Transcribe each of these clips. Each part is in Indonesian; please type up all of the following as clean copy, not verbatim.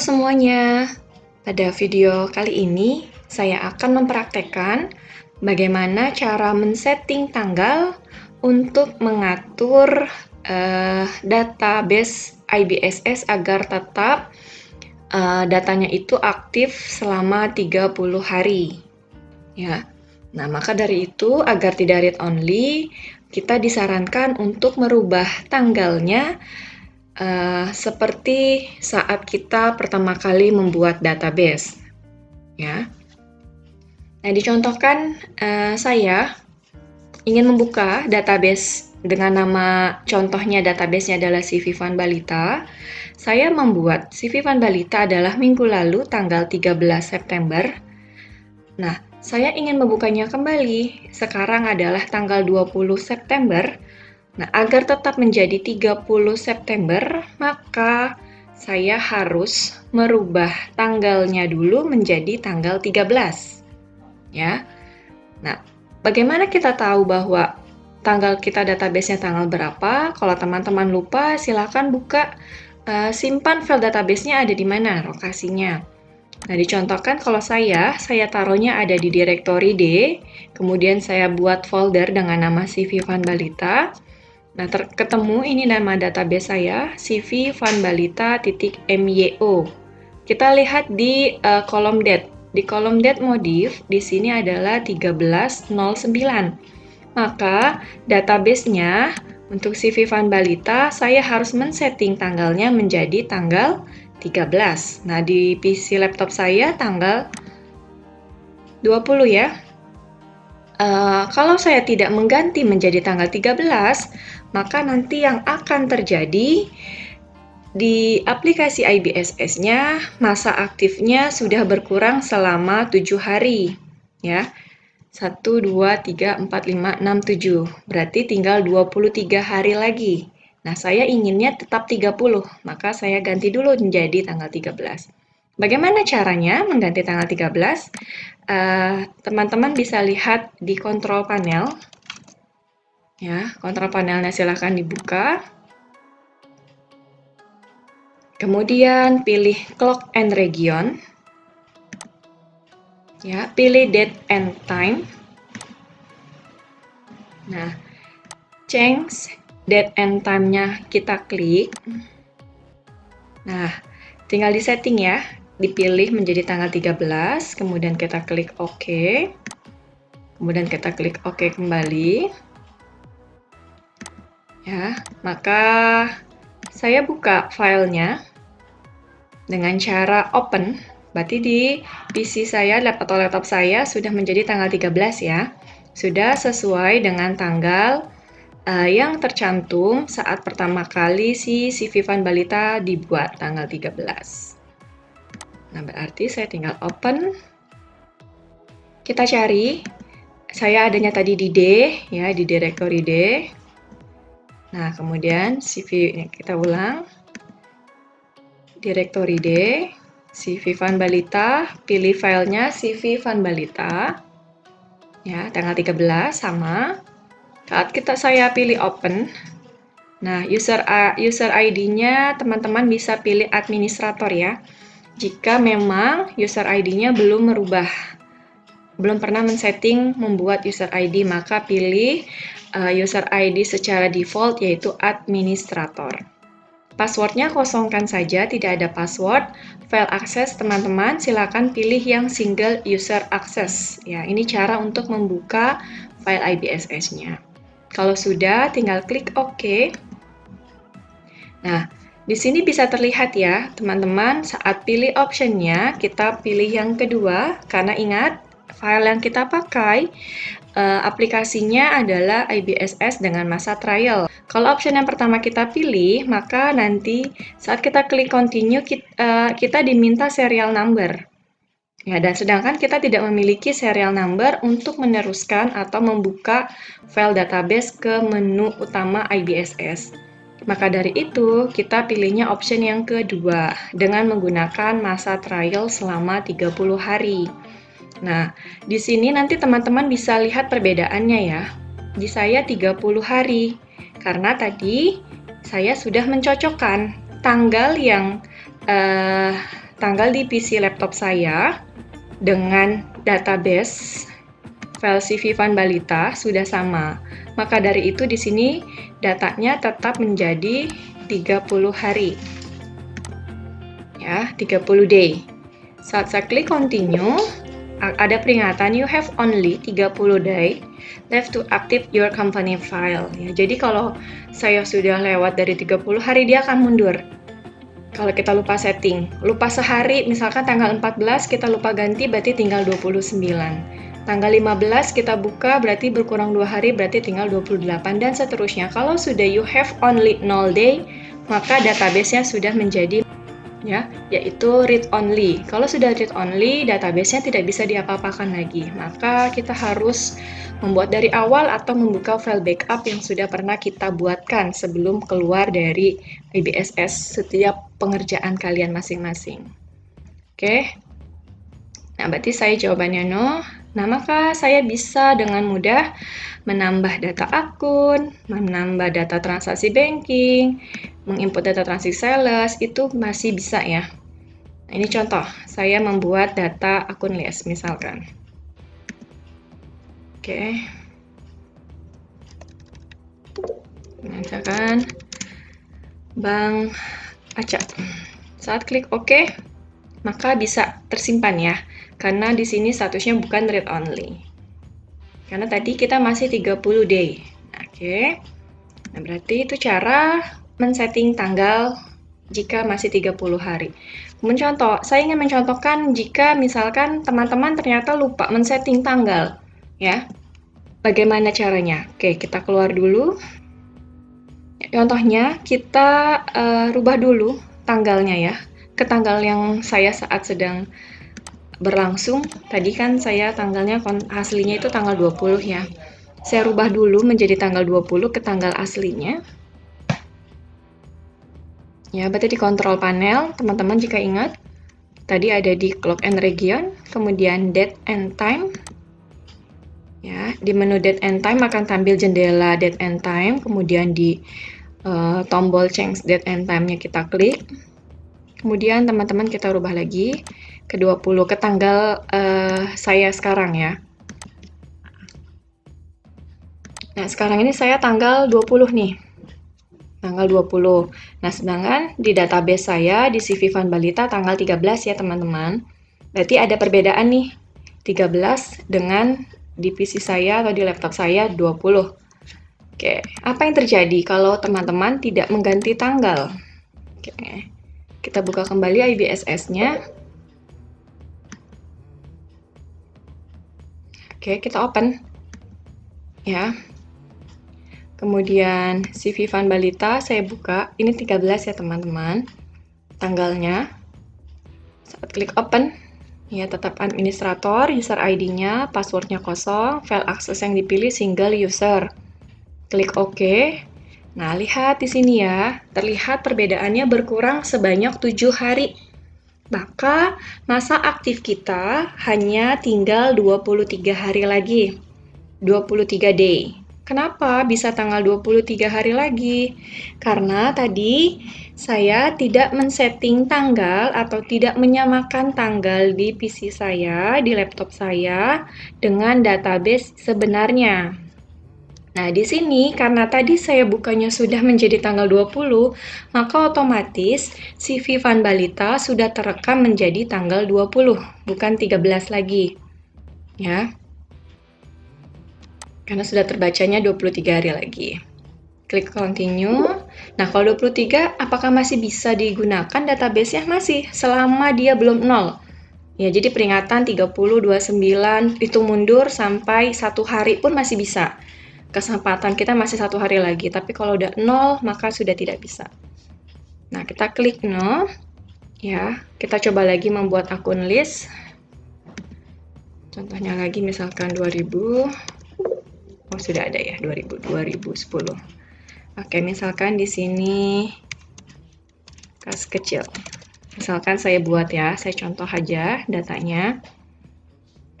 semuanya, pada video kali ini saya akan mempraktekkan bagaimana cara men-setting tanggal untuk mengatur database IBSS agar tetap datanya itu aktif selama 30 hari. Ya. Nah, maka dari itu agar tidak read only, kita disarankan untuk merubah tanggalnya seperti saat kita pertama kali membuat database, ya. Nah, dicontohkan saya ingin membuka database dengan nama contohnya databasenya adalah CV Van Balita. Saya membuat CV Van Balita adalah minggu lalu tanggal 13 September. Nah, saya ingin membukanya kembali. Sekarang adalah tanggal 20 September. Nah, agar tetap menjadi 30 September, maka saya harus merubah tanggalnya dulu menjadi tanggal 13. Ya. Nah, bagaimana kita tahu bahwa tanggal kita database-nya tanggal berapa? Kalau teman-teman lupa, silakan buka simpan file database-nya ada di mana lokasinya. Nah, dicontohkan kalau saya taruhnya ada di direktori D, kemudian saya buat folder dengan nama CV Van Balita. Nah, ketemu ini nama database saya, cvvanbalita.myo. Kita lihat di kolom date. Di kolom date modif, di sini adalah 1309. Maka, database-nya untuk CV Van Balita, saya harus men-setting tanggalnya menjadi tanggal 13. Nah, di PC laptop saya tanggal 20 ya. Kalau saya tidak mengganti menjadi tanggal 13, maka nanti yang akan terjadi di aplikasi IBSS-nya, masa aktifnya sudah berkurang selama 7 hari. Ya, 1, 2, 3, 4, 5, 6, 7. Berarti tinggal 23 hari lagi. Nah, saya inginnya tetap 30, maka saya ganti dulu menjadi tanggal 13. Bagaimana caranya mengganti tanggal 13? Teman-teman bisa lihat di kontrol panel. Ya, kontrol panelnya silahkan dibuka. Kemudian pilih clock and region. Ya, pilih date and time. Nah, change date and time-nya kita klik. Nah, tinggal di setting ya. Dipilih menjadi tanggal 13, kemudian kita klik OK. Kemudian kita klik OK kembali. Ya, maka saya buka filenya dengan cara open. Berarti di PC saya atau laptop saya sudah menjadi tanggal 13 ya. Sudah sesuai dengan tanggal yang tercantum saat pertama kali si CV Van Balita dibuat tanggal 13. Nah, berarti saya tinggal open. Kita cari. Saya adanya tadi di D, ya, di direktori D. Nah, kemudian CV kita ulang. Direktori D, CV Van Balita, pilih filenya CV Van Balita. Ya, tanggal 13 sama. Saat saya pilih open. Nah, user ID-nya teman-teman bisa pilih administrator ya. Jika memang user ID-nya belum pernah men-setting membuat user ID, maka pilih user ID secara default yaitu administrator. Passwordnya kosongkan saja, tidak ada password. File access teman-teman silakan pilih yang single user access. Ya, ini cara untuk membuka file IBSS-nya. Kalau sudah, tinggal klik OK. Nah, di sini bisa terlihat ya, teman-teman, saat pilih optionnya, kita pilih yang kedua, karena ingat, file yang kita pakai, aplikasinya adalah IBSS dengan masa trial. Kalau option yang pertama kita pilih, maka nanti saat kita klik continue, kita diminta serial number. Ya, dan sedangkan kita tidak memiliki serial number untuk meneruskan atau membuka file database ke menu utama IBSS. Maka dari itu, kita pilihnya option yang kedua dengan menggunakan masa trial selama 30 hari. Nah, di sini nanti teman-teman bisa lihat perbedaannya ya. Di saya 30 hari, karena tadi saya sudah mencocokkan tanggal yang tanggal di PC laptop saya dengan database file CV Van Balita sudah sama. Maka dari itu di sini datanya tetap menjadi 30 hari. Ya, 30 day. Saat saya klik continue, ada peringatan you have only 30 day left to active your company file. Ya, jadi kalau saya sudah lewat dari 30 hari dia akan mundur. Kalau kita lupa setting, lupa sehari, misalkan tanggal 14 kita lupa ganti berarti tinggal 29. Tanggal 15 kita buka berarti berkurang 2 hari berarti tinggal 28 dan seterusnya. Kalau sudah you have only 0 day, maka database-nya sudah menjadi ya, yaitu read only. Kalau sudah read only, database-nya tidak bisa diapa-apakan lagi. Maka kita harus membuat dari awal atau membuka file backup yang sudah pernah kita buatkan sebelum keluar dari IBSS setiap pengerjaan kalian masing-masing. Oke. Nah, berarti saya jawabannya no. Nah, maka saya bisa dengan mudah menambah data akun, menambah data transaksi banking, menginput data transaksi sales, itu masih bisa ya. Nah, ini contoh, saya membuat data akun list misalkan. Oke. Misalkan Bank Acak. Saat klik OK, maka bisa tersimpan ya. Karena di sini statusnya bukan read only. Karena tadi kita masih 30 day. Oke. Nah, berarti itu cara men-setting tanggal jika masih 30 hari. Mencontoh, saya ingin mencontohkan jika misalkan teman-teman ternyata lupa men-setting tanggal, ya. Bagaimana caranya? Oke, kita keluar dulu. Contohnya, kita rubah dulu tanggalnya ya, ke tanggal yang saya saat sedang berlangsung. Tadi kan saya tanggalnya aslinya itu tanggal 20 ya. Saya rubah dulu menjadi tanggal 20 ke tanggal aslinya. Ya, berarti di kontrol panel, teman-teman jika ingat, tadi ada di clock and region, kemudian date and time. Ya, di menu date and time akan tampil jendela date and time, kemudian di tombol change date and time-nya kita klik. Kemudian teman-teman kita rubah lagi ke 20 ke tanggal saya sekarang ya. Nah, sekarang ini saya tanggal 20 nih. Tanggal 20. Nah, sedangkan di database saya di CV Van Balita tanggal 13 ya, teman-teman. Berarti ada perbedaan nih. 13 dengan di PC saya atau di laptop saya 20. Oke, apa yang terjadi kalau teman-teman tidak mengganti tanggal? Oke. Kita buka kembali IBSS-nya. Oke, kita open. Ya. Kemudian CV Van Balita saya buka. Ini 13 ya, teman-teman. Tanggalnya. Saat klik open, ya tetap administrator, user ID-nya, password-nya kosong, file akses yang dipilih single user. Klik OK. Nah, lihat di sini ya, terlihat perbedaannya berkurang sebanyak 7 hari. Maka masa aktif kita hanya tinggal 23 hari lagi. 23 day. Kenapa bisa tanggal 23 hari lagi? Karena tadi saya tidak men-setting tanggal atau tidak menyamakan tanggal di PC saya, di laptop saya dengan database sebenarnya. Nah, di sini karena tadi saya bukanya sudah menjadi tanggal 20, maka otomatis CV Van Balita sudah terekam menjadi tanggal 20, bukan 13 lagi. Ya. Karena sudah terbacanya 23 hari lagi. Klik continue. Nah, kalau 23, apakah masih bisa digunakan database-nya? Masih, selama dia belum 0. Ya, jadi peringatan 30, 29, itu mundur sampai 1 hari pun masih bisa. Kesempatan kita masih 1 hari lagi, tapi kalau udah 0 maka sudah tidak bisa. Nah, kita klik no. Ya, kita coba lagi membuat akun list. Contohnya lagi misalkan 2000. Oh, sudah ada ya 2010. Oke, misalkan di sini kas kecil. Misalkan saya buat ya, saya contoh aja datanya.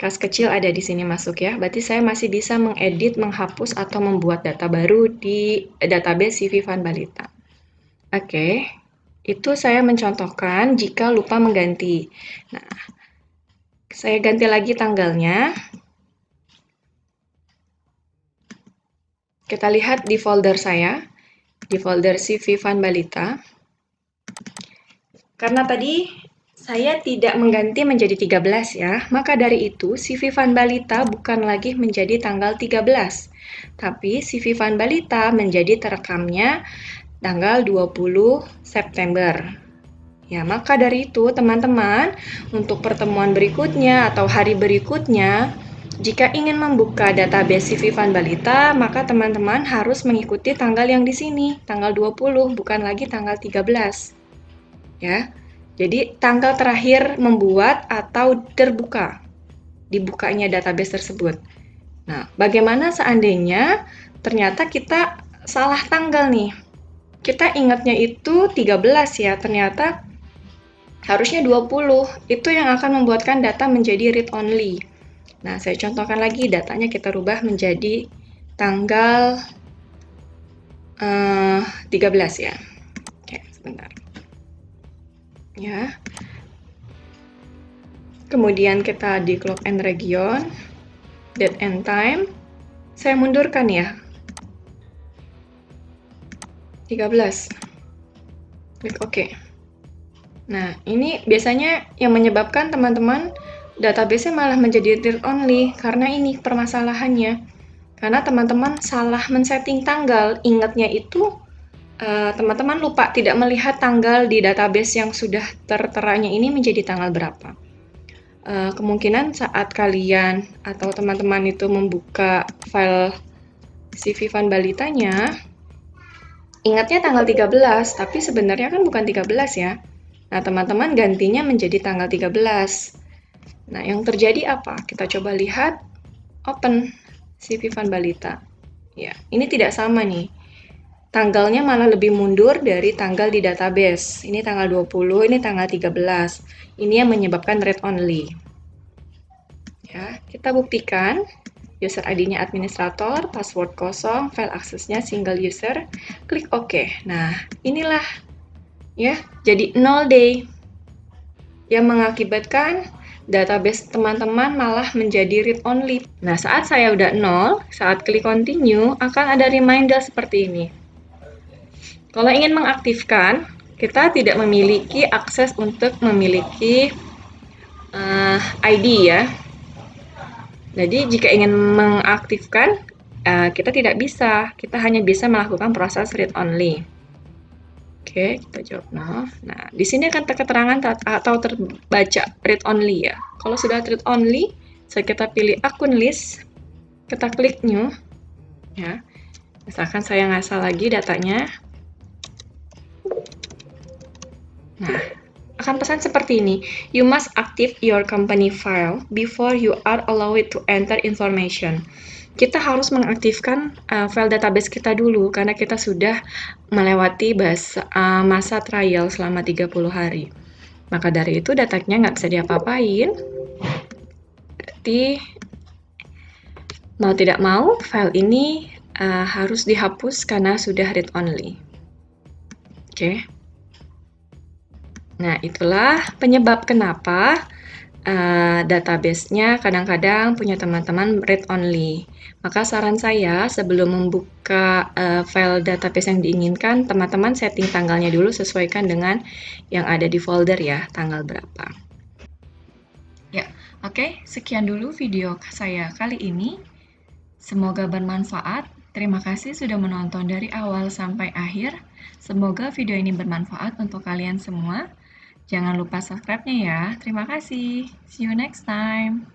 Kas kecil ada di sini masuk ya, berarti saya masih bisa mengedit, menghapus, atau membuat data baru di database CV Van Balita. Oke, Itu saya mencontohkan jika lupa mengganti. Nah, saya ganti lagi tanggalnya. Kita lihat di folder saya, di folder CV Van Balita. Karena tadi saya tidak mengganti menjadi 13 ya, maka dari itu CV Van Balita bukan lagi menjadi tanggal 13, tapi CV Van Balita menjadi terekamnya tanggal 20 September. Ya, maka dari itu teman-teman, untuk pertemuan berikutnya atau hari berikutnya, jika ingin membuka database CV Van Balita, maka teman-teman harus mengikuti tanggal yang di sini, tanggal 20, bukan lagi tanggal 13. Ya. Jadi, tanggal terakhir membuat atau terbuka, dibukanya database tersebut. Nah, bagaimana seandainya ternyata kita salah tanggal nih? Kita ingatnya itu 13 ya, ternyata harusnya 20. Itu yang akan membuatkan data menjadi read only. Nah, saya contohkan lagi, datanya kita rubah menjadi tanggal 13 ya. Oke, sebentar. Ya. Kemudian kita di clock and region, date and time. Saya mundurkan ya. 13. Klik OK. Nah, ini biasanya yang menyebabkan teman-teman database-nya malah menjadi read only karena ini permasalahannya. Karena teman-teman salah men-setting tanggal, ingatnya itu teman-teman lupa tidak melihat tanggal di database yang sudah terteranya ini menjadi tanggal berapa. Kemungkinan saat kalian atau teman-teman itu membuka file CV Van Balitanya, ingatnya tanggal 13, tapi sebenarnya kan bukan 13 ya. Nah, teman-teman gantinya menjadi tanggal 13. Nah, yang terjadi apa? Kita coba lihat, open CV Van Balita. Ya, ini tidak sama nih. Tanggalnya malah lebih mundur dari tanggal di database. Ini tanggal 20, ini tanggal 13. Ini yang menyebabkan read only. Ya, kita buktikan. User ID-nya administrator, password kosong, file aksesnya single user, klik OK. Nah, inilah ya, jadi 0 day yang mengakibatkan database teman-teman malah menjadi read only. Nah, saat saya udah 0, saat klik continue akan ada reminder seperti ini. Kalau ingin mengaktifkan, kita tidak memiliki akses untuk memiliki ID ya. Jadi jika ingin mengaktifkan, kita tidak bisa. Kita hanya bisa melakukan proses read only. Oke, kita jawab no. Nah, di sini akan keterangan atau terbaca read only ya. Kalau sudah read only, kita pilih akun list, kita klik new. Ya, misalkan saya ngasal lagi datanya. Nah, akan pesan seperti ini. You must active your company file before you are allowed to enter information. Kita harus mengaktifkan file database kita dulu karena kita sudah melewati masa trial selama 30 hari. Maka dari itu datanya nggak bisa diapa-apain. Berarti mau tidak mau file ini harus dihapus karena sudah read only. Oke. Nah, itulah penyebab kenapa database-nya kadang-kadang punya teman-teman read only. Maka saran saya sebelum membuka file database yang diinginkan, teman-teman setting tanggalnya dulu sesuaikan dengan yang ada di folder ya, tanggal berapa. Ya, oke, sekian dulu video saya kali ini. Semoga bermanfaat. Terima kasih sudah menonton dari awal sampai akhir. Semoga video ini bermanfaat untuk kalian semua. Jangan lupa subscribe-nya ya. Terima kasih. See you next time.